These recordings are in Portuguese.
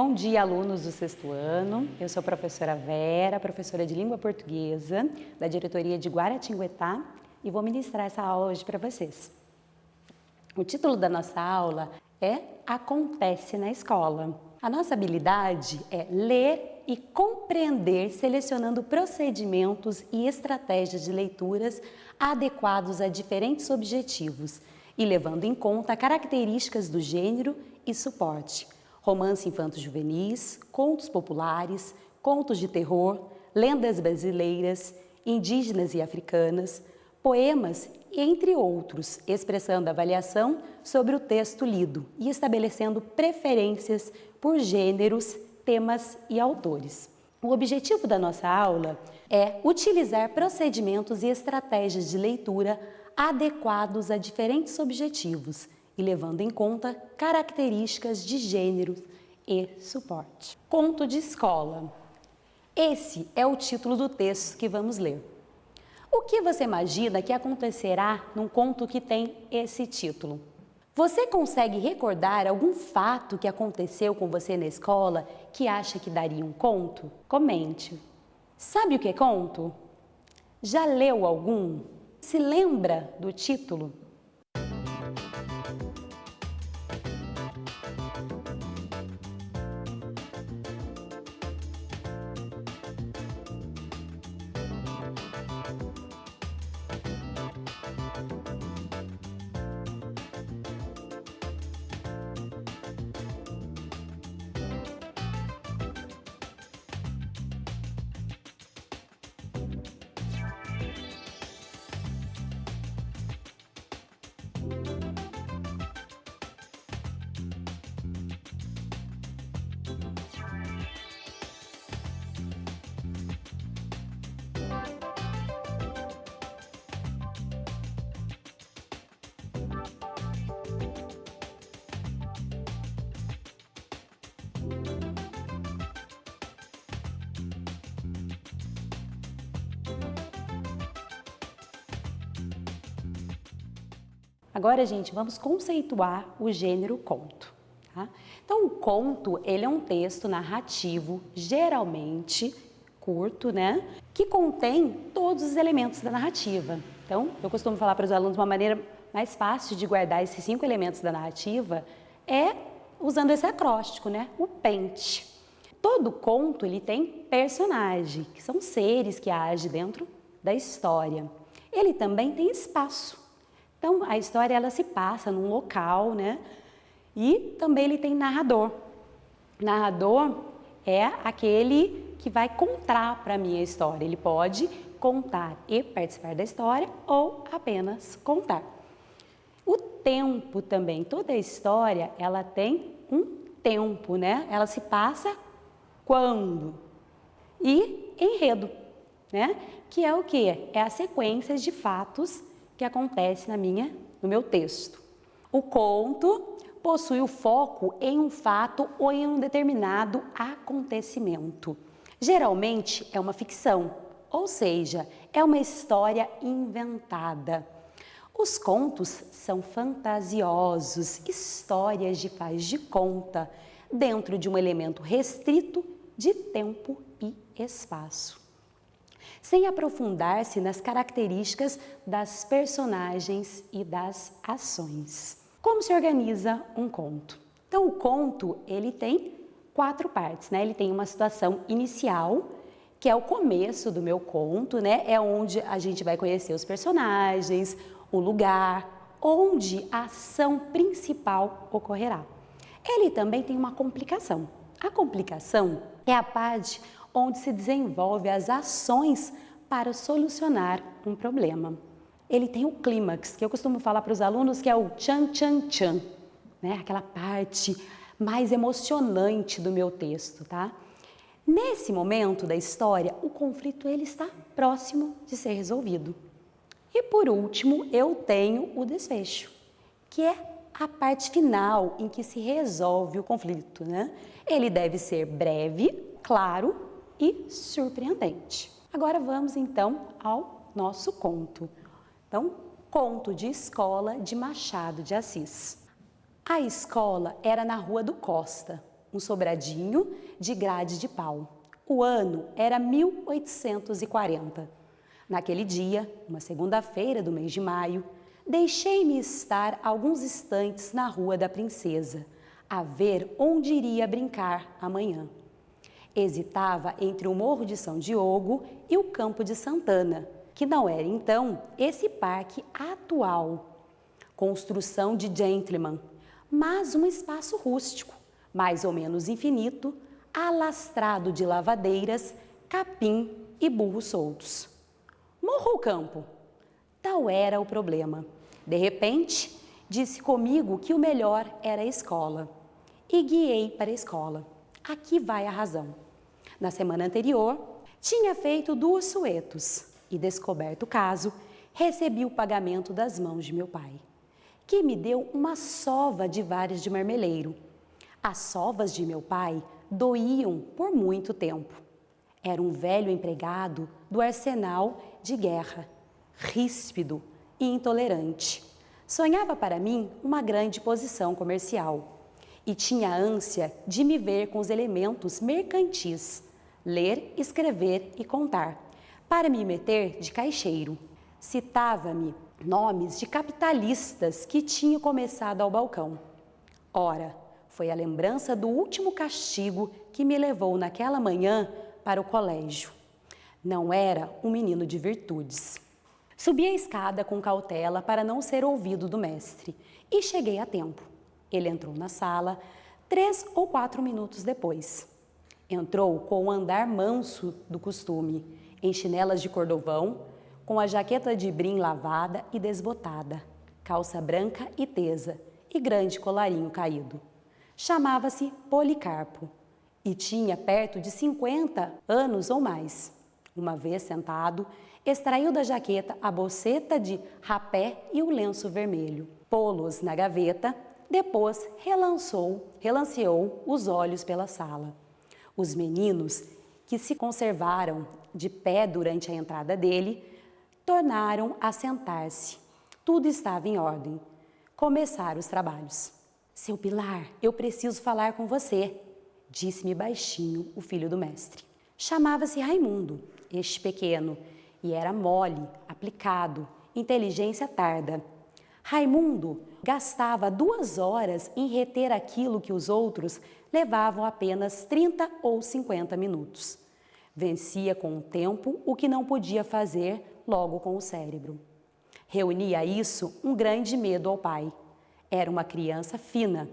Bom dia, alunos do sexto ano. Eu sou a professora Vera, professora de língua portuguesa da diretoria de Guaratinguetá e vou ministrar essa aula hoje para vocês. O título da nossa aula é Acontece na Escola. A nossa habilidade é ler e compreender selecionando procedimentos e estratégias de leituras adequados a diferentes objetivos e levando em conta características do gênero e suporte. Romance infanto-juvenis, contos populares, contos de terror, lendas brasileiras, indígenas e africanas, poemas, entre outros, expressando avaliação sobre o texto lido e estabelecendo preferências por gêneros, temas e autores. O objetivo da nossa aula é utilizar procedimentos e estratégias de leitura adequados a diferentes objetivos e levando em conta características de gêneros e suporte. Conto de escola. Esse é o título do texto que vamos ler. O que você imagina que acontecerá num conto que tem esse título? Você consegue recordar algum fato que aconteceu com você na escola que acha que daria um conto? Comente. Sabe o que é conto? Já leu algum? Se lembra do título? Agora, gente, vamos conceituar o gênero conto. Tá? Então, o conto, ele é um texto narrativo, geralmente curto, né? Que contém todos os elementos da narrativa. Então, eu costumo falar para os alunos uma maneira mais fácil de guardar esses 5 elementos da narrativa é usando esse acróstico, né? O PENT. Todo conto, ele tem personagem, que são seres que agem dentro da história. Ele também tem espaço. Então, a história ela se passa num local, né? E também ele tem narrador. Narrador é aquele que vai contar para mim a história. Ele pode contar e participar da história ou apenas contar. O tempo também, toda a história, ela tem um tempo, né? Ela se passa quando? E enredo, né? Que é o quê? É a sequência de fatos que acontece no meu texto. O conto possui o foco em um fato ou em um determinado acontecimento. Geralmente é uma ficção, ou seja, é uma história inventada. Os contos são fantasiosos, histórias de faz de conta, dentro de um elemento restrito de tempo e espaço, sem aprofundar-se nas características das personagens e das ações. Como se organiza um conto? Então, o conto, ele tem 4 partes, né? Ele tem uma situação inicial, que é o começo do meu conto, né? É onde a gente vai conhecer os personagens, o lugar, onde a ação principal ocorrerá. Ele também tem uma complicação. A complicação é a parte onde se desenvolve as ações para solucionar um problema. Ele tem o clímax, que eu costumo falar para os alunos que é o tchan, tchan, tchan, né? Aquela parte mais emocionante do meu texto, tá? Nesse momento da história, o conflito ele está próximo de ser resolvido. E por último, eu tenho o desfecho, que é a parte final em que se resolve o conflito, né? Ele deve ser breve, claro e surpreendente. Agora vamos então ao nosso conto. Então, Conto de Escola de Machado de Assis. A escola era na Rua do Costa. um sobradinho de grade de pau. O ano era 1840. Naquele dia, uma segunda-feira do mês de maio, deixei-me estar alguns instantes na Rua da Princesa, a ver onde iria brincar amanhã. Hesitava entre o Morro de São Diogo e o Campo de Santana, que não era então esse parque atual, construção de gentleman, mas um espaço rústico, mais ou menos infinito, alastrado de lavadeiras, capim e burros soltos. Morro ou campo? Tal era o problema. De repente, disse comigo que o melhor era a escola. E guiei para a escola. Aqui vai a razão. Na semana anterior, tinha feito 2 suetos e, descoberto o caso, recebi o pagamento das mãos de meu pai, que me deu uma sova de vares de marmeleiro. As sovas de meu pai doíam por muito tempo. Era um velho empregado do arsenal de guerra, ríspido e intolerante. Sonhava para mim uma grande posição comercial e tinha ânsia de me ver com os elementos mercantis, ler, escrever e contar, para me meter de caixeiro. Citava-me nomes de capitalistas que tinham começado ao balcão. Ora, foi a lembrança do último castigo que me levou naquela manhã para o colégio. Não era um menino de virtudes. Subi a escada com cautela para não ser ouvido do mestre e cheguei a tempo. Ele entrou na sala 3 ou 4 minutos depois. Entrou com o andar manso do costume, em chinelas de cordovão, com a jaqueta de brim lavada e desbotada, calça branca e tesa e grande colarinho caído. Chamava-se Policarpo e tinha perto de 50 anos ou mais. Uma vez sentado, extraiu da jaqueta a boceta de rapé e o lenço vermelho. Pô-los na gaveta, depois relanceou os olhos pela sala. Os meninos, que se conservaram de pé durante a entrada dele, tornaram a sentar-se. Tudo estava em ordem. Começaram os trabalhos. Seu Pilar, eu preciso falar com você, disse-me baixinho o filho do mestre. Chamava-se Raimundo, este pequeno, e era mole, aplicado, inteligência tarda. Raimundo gastava 2 horas em reter aquilo que os outros levavam apenas 30 ou 50 minutos. Vencia com o tempo o que não podia fazer logo com o cérebro. Reunia a isso um grande medo ao pai. Era uma criança fina,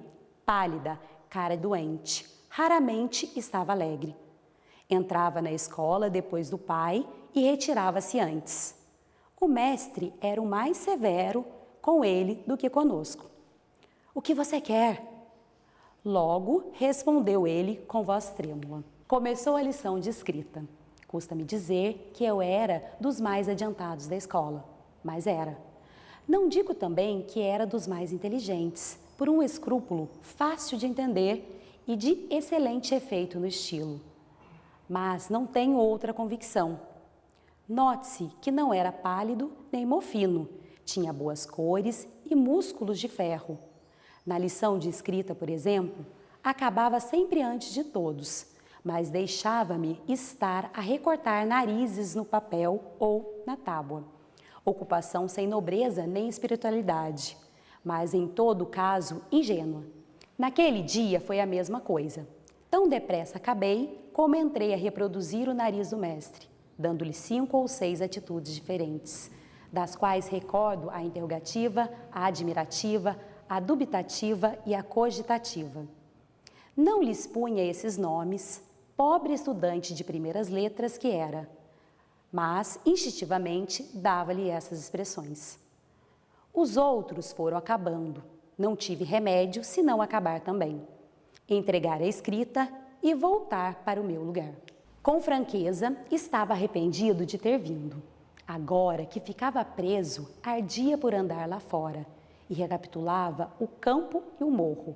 pálida, cara doente. Raramente estava alegre. Entrava na escola depois do pai e retirava-se antes. O mestre era o mais severo com ele do que conosco. O que você quer? Logo respondeu ele com voz trêmula. Começou a lição de escrita. Custa-me dizer que eu era dos mais adiantados da escola, mas era. Não digo também que era dos mais inteligentes, por um escrúpulo fácil de entender e de excelente efeito no estilo. Mas não tenho outra convicção. Note-se que não era pálido nem mofino, tinha boas cores e músculos de ferro. Na lição de escrita, por exemplo, acabava sempre antes de todos, mas deixava-me estar a recortar narizes no papel ou na tábua. Ocupação sem nobreza nem espiritualidade, mas em todo caso ingênua. Naquele dia foi a mesma coisa. Tão depressa acabei, como entrei a reproduzir o nariz do mestre, dando-lhe 5 ou 6 atitudes diferentes, das quais recordo a interrogativa, a admirativa, a dubitativa e a cogitativa. Não lhes punha esses nomes, pobre estudante de primeiras letras que era, mas instintivamente dava-lhe essas expressões. Os outros foram acabando, não tive remédio senão acabar também. Entregar a escrita e voltar para o meu lugar. Com franqueza, estava arrependido de ter vindo. Agora que ficava preso, ardia por andar lá fora e recapitulava o campo e o morro.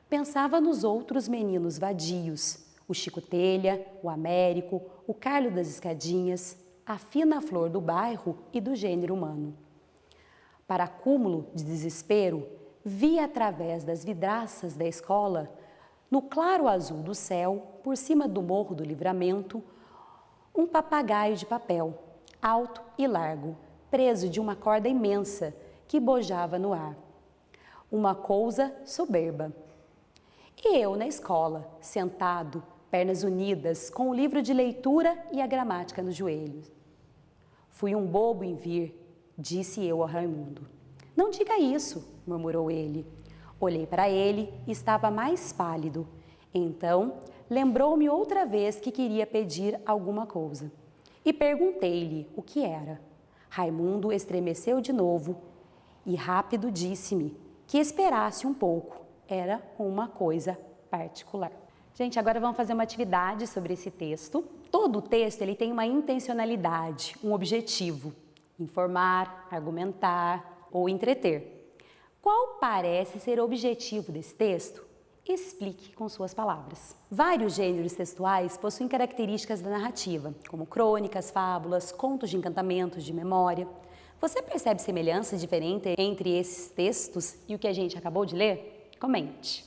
Pensava nos outros meninos vadios, o Chico Telha, o Américo, o Carlo das Escadinhas, a fina flor do bairro e do gênero humano. Para acúmulo de desespero, via através das vidraças da escola No claro azul do céu, por cima do Morro do Livramento, um papagaio de papel, alto e largo, preso de uma corda imensa que bojava no ar. Uma coisa soberba. E eu na escola, sentado, pernas unidas, com o livro de leitura e a gramática nos joelhos. Fui um bobo em vir, disse eu a Raimundo. Não diga isso, murmurou ele. Olhei para ele e estava mais pálido. Então, lembrou-me outra vez que queria pedir alguma coisa. E perguntei-lhe o que era. Raimundo estremeceu de novo e rápido disse-me que esperasse um pouco. Era uma coisa particular. Gente, agora vamos fazer uma atividade sobre esse texto. Todo o texto ele tem uma intencionalidade, um objetivo: informar, argumentar ou entreter. Qual parece ser o objetivo desse texto? Explique com suas palavras. Vários gêneros textuais possuem características da narrativa, como crônicas, fábulas, contos de encantamentos, de memória. Você percebe semelhança diferente entre esses textos e o que a gente acabou de ler? Comente.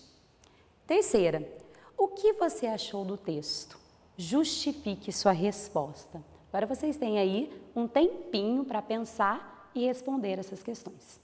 Terceira, o que você achou do texto? Justifique sua resposta. Agora vocês têm aí um tempinho para pensar e responder essas questões.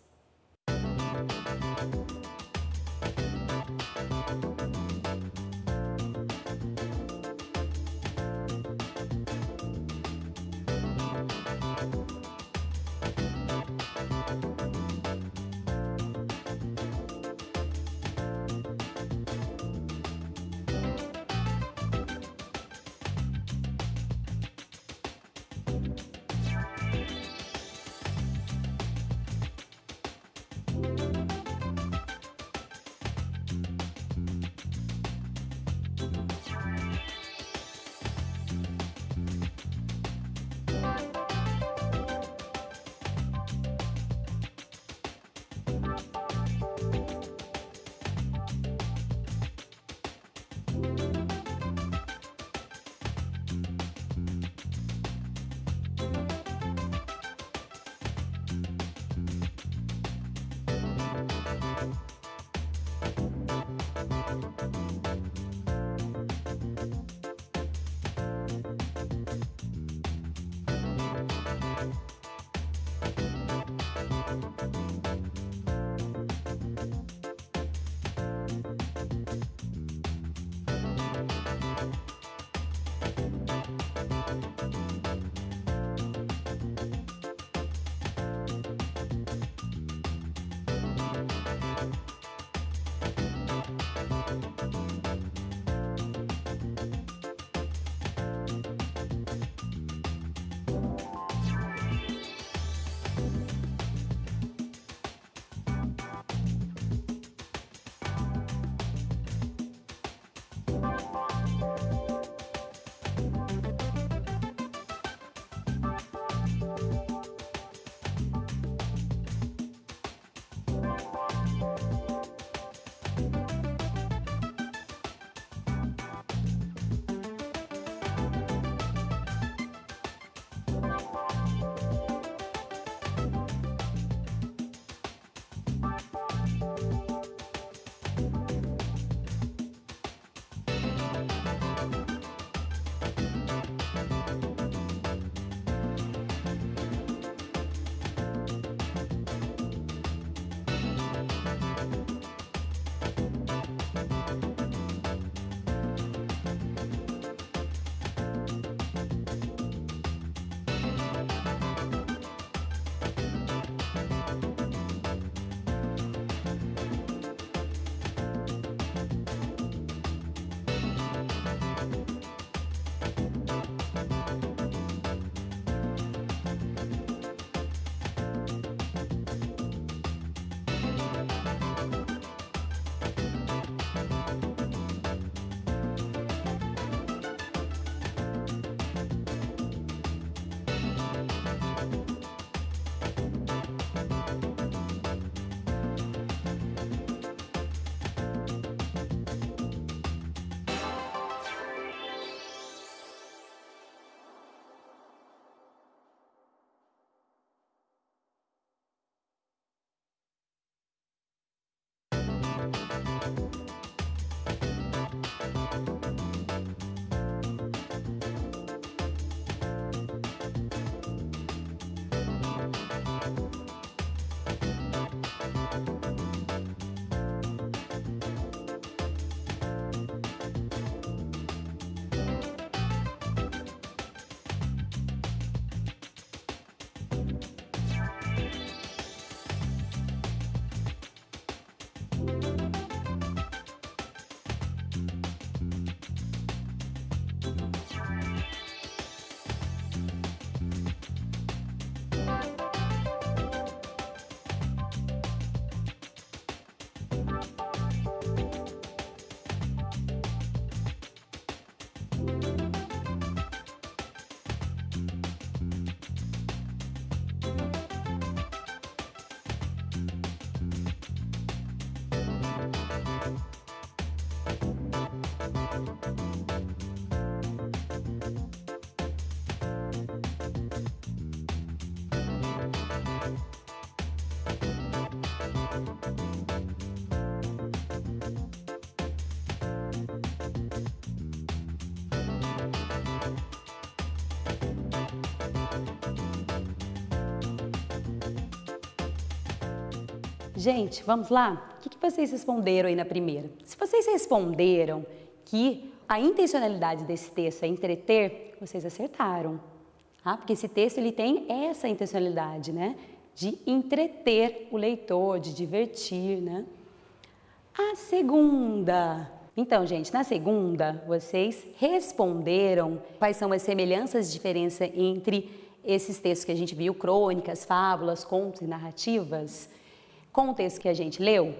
Gente, vamos lá? O que vocês responderam aí na primeira? Se vocês responderam que a intencionalidade desse texto é entreter, vocês acertaram. Tá? Porque esse texto ele tem essa intencionalidade, né? De entreter o leitor, de divertir, né? A segunda. Então, gente, na segunda, vocês responderam quais são as semelhanças e diferenças entre esses textos que a gente viu, crônicas, fábulas, contos e narrativas, com o texto que a gente leu.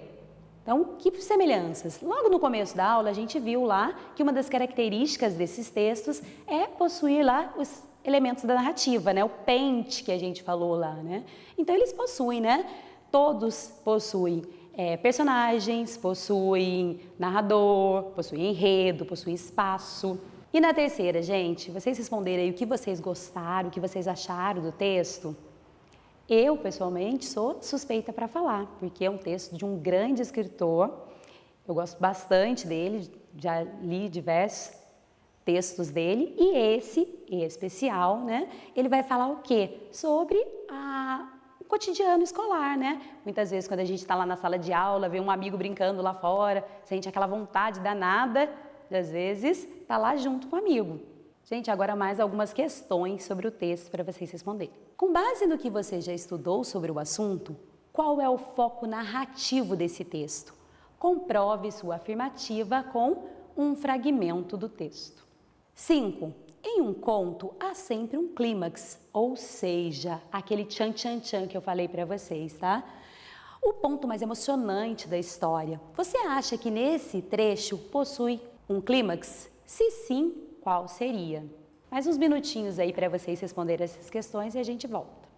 Então, que semelhanças? Logo no começo da aula, a gente viu lá que uma das características desses textos é possuir lá os elementos da narrativa, né? O pente que a gente falou lá, né? Então, eles possuem, né? Todos possuem personagens, possuem narrador, possuem enredo, possuem espaço. E na terceira, gente, vocês responderam aí o que vocês gostaram, o que vocês acharam do texto? Eu, pessoalmente, sou suspeita para falar, porque é um texto de um grande escritor, eu gosto bastante dele, já li diversos textos dele, e esse, em especial, né, ele vai falar o quê? Sobre o cotidiano escolar, né? Muitas vezes, quando a gente está lá na sala de aula, vê um amigo brincando lá fora, sente aquela vontade danada, às vezes, tá lá junto com o amigo. Gente, agora mais algumas questões sobre o texto para vocês responderem. Com base no que você já estudou sobre o assunto, qual é o foco narrativo desse texto? Comprove sua afirmativa com um fragmento do texto. 5. Em um conto, há sempre um clímax, ou seja, aquele tchan-tchan-tchan que eu falei para vocês, tá? O ponto mais emocionante da história. Você acha que nesse trecho possui um clímax? Se sim, qual seria? Mais uns minutinhos aí para vocês responderem essas questões e a gente volta.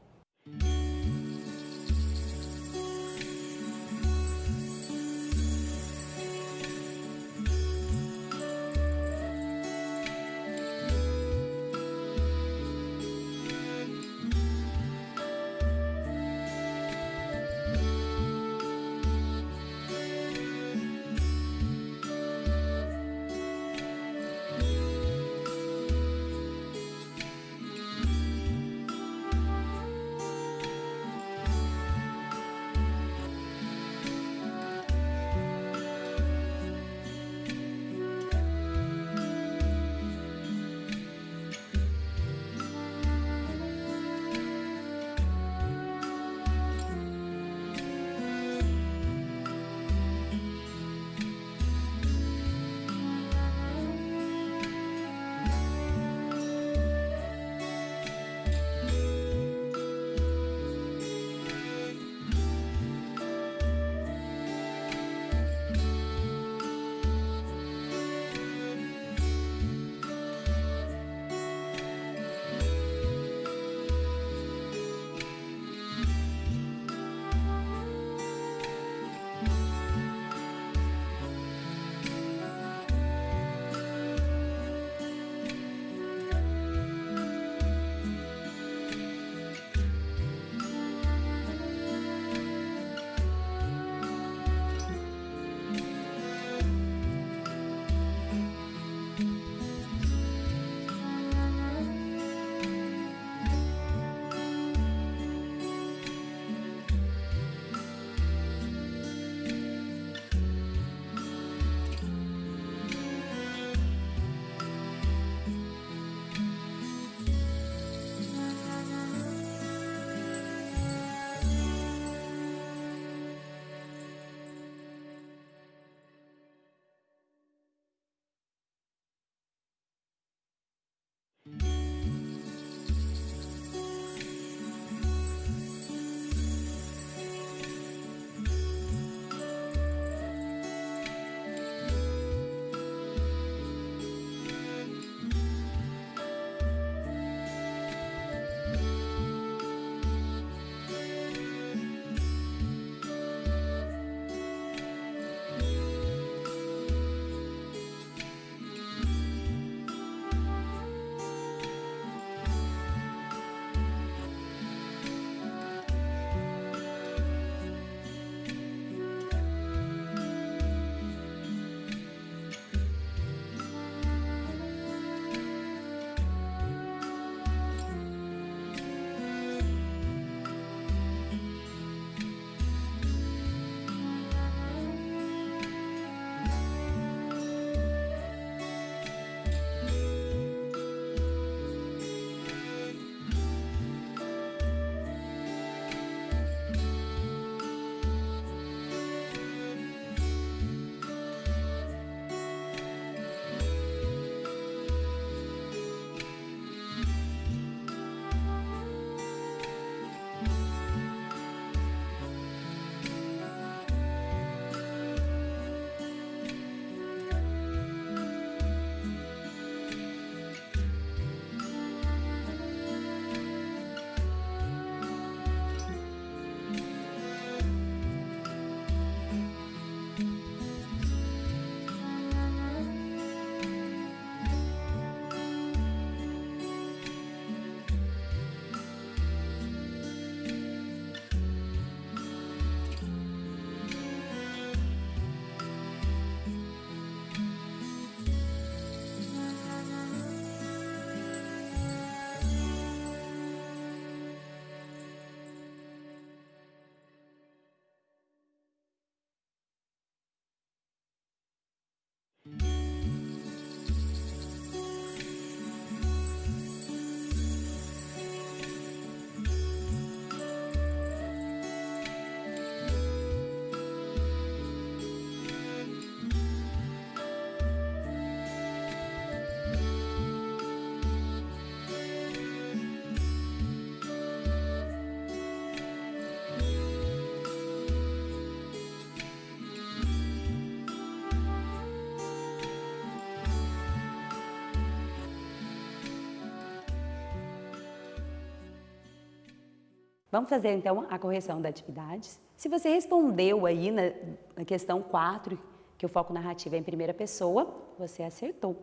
Vamos fazer então a correção da atividade. Se você respondeu aí na questão 4, que o foco narrativo é em primeira pessoa, você acertou.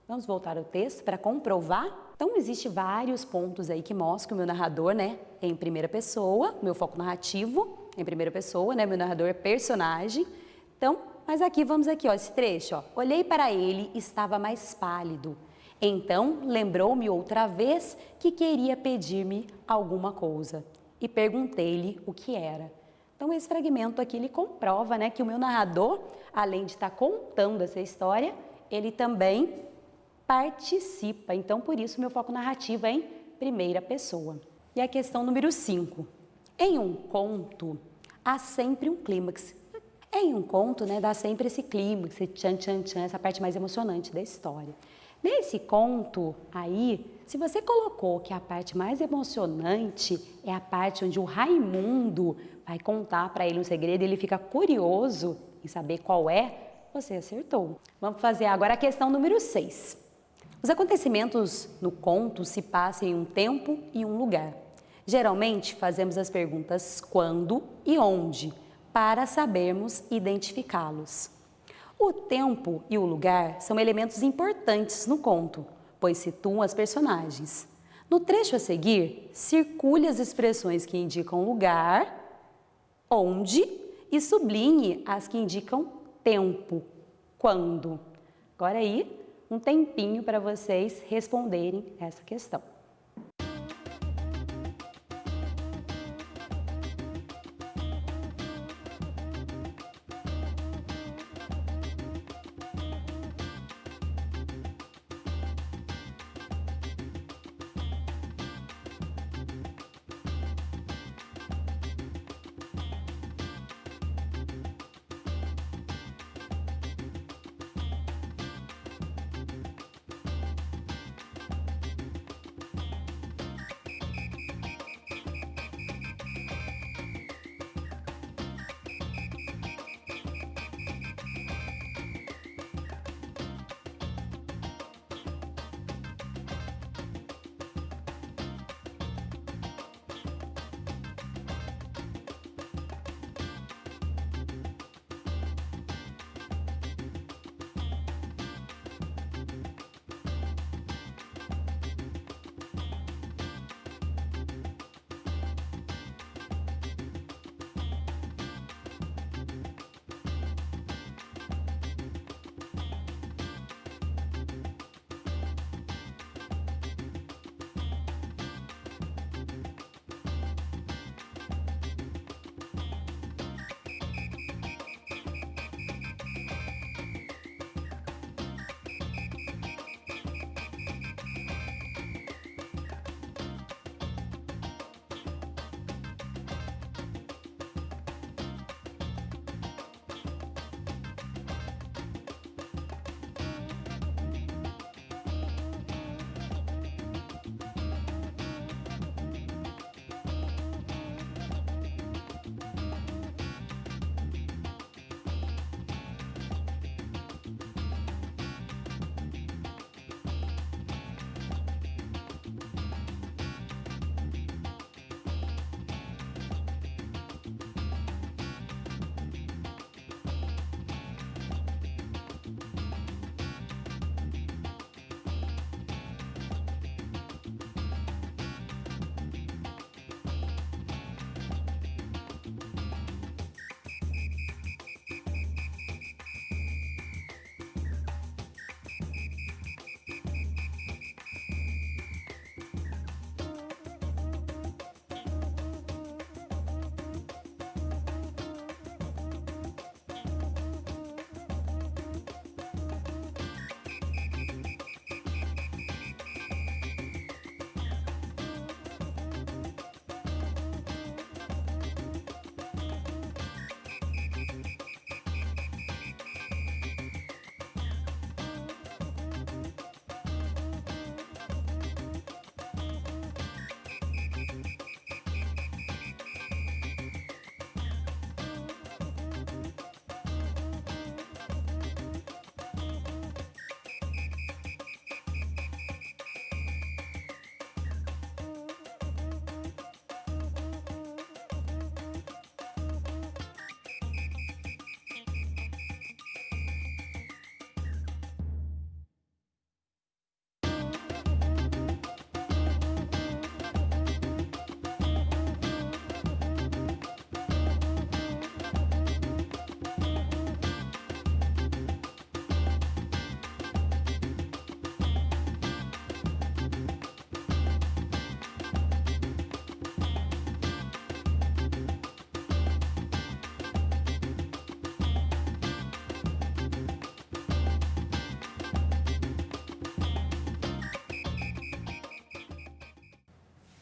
Vamos voltar ao texto para comprovar? Então, existem vários pontos aí que mostram que o meu narrador, né, é em primeira pessoa, meu foco narrativo é em primeira pessoa, né, meu narrador é personagem. Então, mas vamos aqui, ó, esse trecho, ó. Olhei para ele, estava mais pálido. Então, lembrou-me outra vez que queria pedir-me alguma coisa e perguntei-lhe o que era. Então, esse fragmento aqui, ele comprova, né, que o meu narrador, além de estar contando essa história, ele também participa. Então, por isso, meu foco narrativo é em primeira pessoa. E a questão número 5. Em um conto, há sempre um clímax. Em um conto, né, dá sempre esse clímax, esse tchan, tchan, tchan, essa parte mais emocionante da história. Nesse conto aí, se você colocou que a parte mais emocionante é a parte onde o Raimundo vai contar para ele um segredo e ele fica curioso em saber qual é, você acertou. Vamos fazer agora a questão número 6. Os acontecimentos no conto se passam em um tempo e um lugar. Geralmente, fazemos as perguntas quando e onde, para sabermos identificá-los. O tempo e o lugar são elementos importantes no conto, pois situam as personagens. No trecho a seguir, circule as expressões que indicam lugar, onde, e sublinhe as que indicam tempo, quando. Agora aí, um tempinho para vocês responderem essa questão.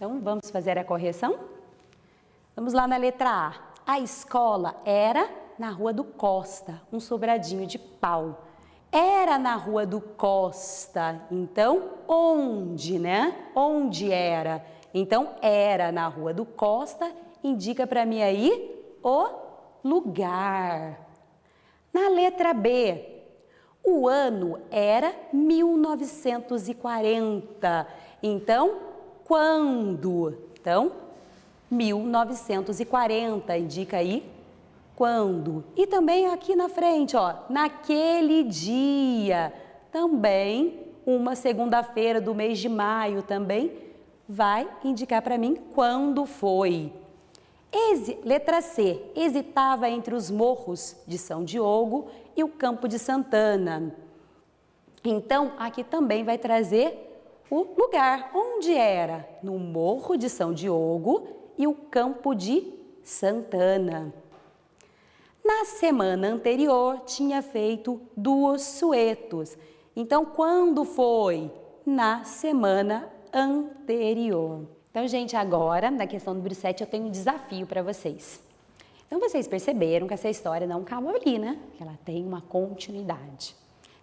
Então, vamos fazer a correção? Vamos lá na letra A. A escola era na Rua do Costa, um sobradinho de pau. Era na Rua do Costa, então onde, né? Onde era? Então, era na Rua do Costa, indica para mim aí o lugar. Na letra B, o ano era 1940, então quando? Então, 1940, indica aí quando. E também aqui na frente, ó, naquele dia, também uma segunda-feira do mês de maio também vai indicar para mim quando foi. Letra C, hesitava entre os morros de São Diogo e o Campo de Santana. Então, aqui também vai trazer o lugar, onde era? No Morro de São Diogo e o Campo de Santana. Na semana anterior, tinha feito 2 suetos. Então, quando foi? Na semana anterior. Então, gente, agora, na questão número 7, eu tenho um desafio para vocês. Então, vocês perceberam que essa história não acabou ali, né? Que ela tem uma continuidade.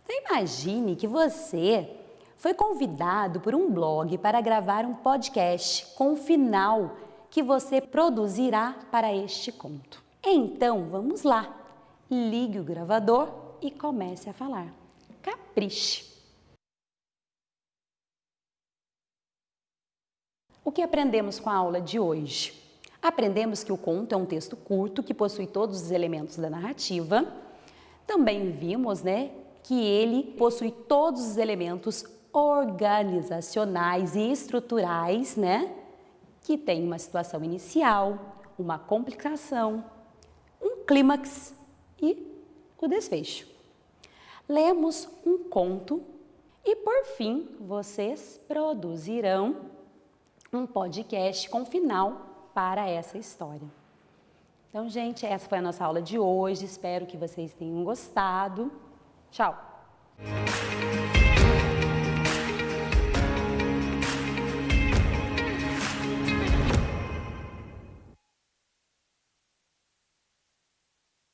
Então, imagine que você foi convidado por um blog para gravar um podcast com o final que você produzirá para este conto. Então, vamos lá. Ligue o gravador e comece a falar. Capriche. O que aprendemos com a aula de hoje? Aprendemos que o conto é um texto curto que possui todos os elementos da narrativa. Também vimos, né, que ele possui todos os elementos organizacionais e estruturais, né, que tem uma situação inicial, uma complicação, um clímax e o desfecho. Lemos um conto e, por fim, vocês produzirão um podcast com final para essa história. Então, gente, essa foi a nossa aula de hoje. Espero que vocês tenham gostado. Tchau!